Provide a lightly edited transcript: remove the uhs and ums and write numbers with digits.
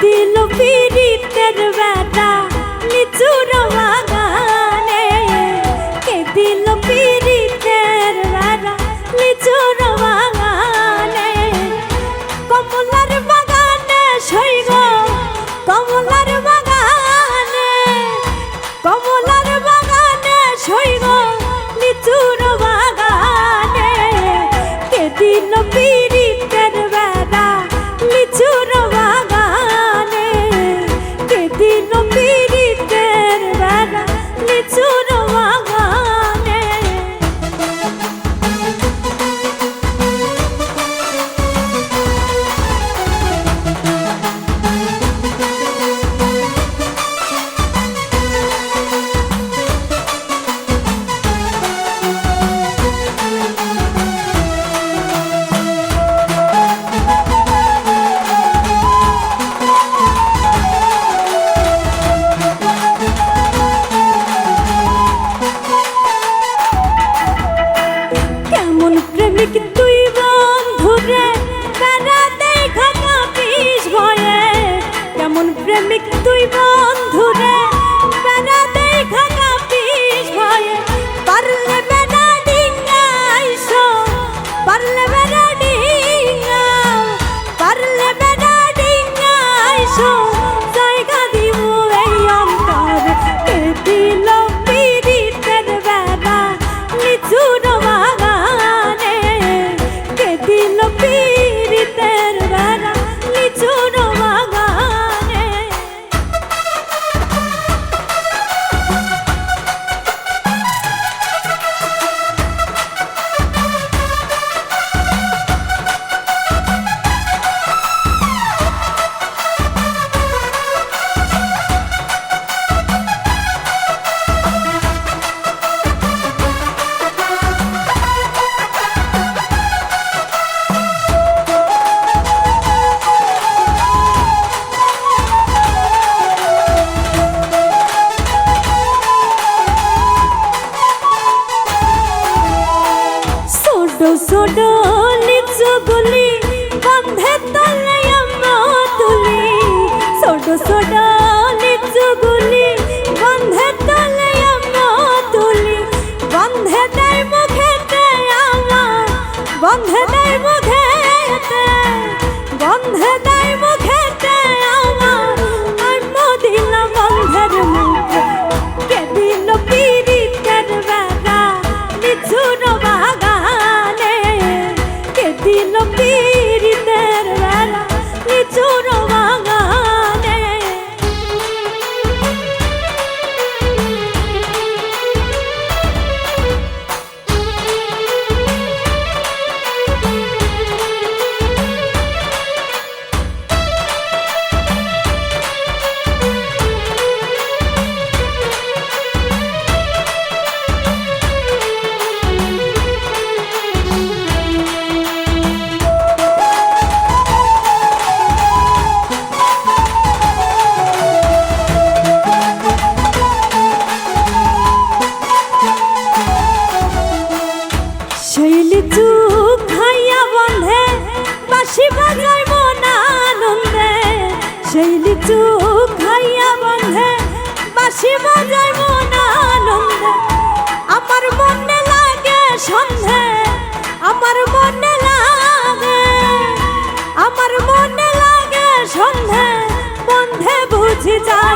দিল পীড়িতের বেটা লিচুর বাগানে, কে দিল পীড়িতের বেটা লিচুর বাগানে। কমলার বাগানে সইব, কমলার বাগানে, কমলার বাগানে সইব লিচুর বাগানে, কে দিল পীড়িতের বেটা লিচুর বাগানে, কে দিল পীড়িতের বেটা লিচুর বাগানে। প্রেমিক তুই বন্ধুরে বেড়াতে খাকা পিস ভয়ে, কেমন প্রেমিক তুই বন্ধুরে বেড়াতে খাকা পিস ভয়ে। পারলে বেড়া ডিঙ্গাইছো, পারলে বেড়া ডিঙ্গা, পারলে বেড়া ডিঙ্গাইছো, জায়গা দিব এই অন্তর। কে দিল পীড়িতের বেড়া লিচুর বাগানে, কে দিল পীড়িতের বেড়া লিচুর বাগানে। ছোটো লিচুগুলি বন্ধে তলে আমরা তুলি, ছোটো ছোটো লিচুগুলি বন্ধে তলে আমরা তুলি। বন্ধে দেয় মুখেতে আমার, বন্ধে দেয় মুখেতে, বন্ধে দেয় মুখেতে আমার, আমি দিলাম বন্ধের মুখে। কে দিল পীড়িতের বেড়া লিচুর বাগানে, কে দিল পীড়িতের বেড়া লিচুর বাগানে। সেই লিচু খাইয়া বন্ধে বাঁশি বাজাই মন আনন্দে, সেই লিচু খাইয়া বন্ধে বাঁশি বাজাই মন আনন্দে। আমার মনে লাগে সন্ধে, আমার মনে লাগে, আমার মনে লাগে সন্ধে, বন্ধে বুঝি যায়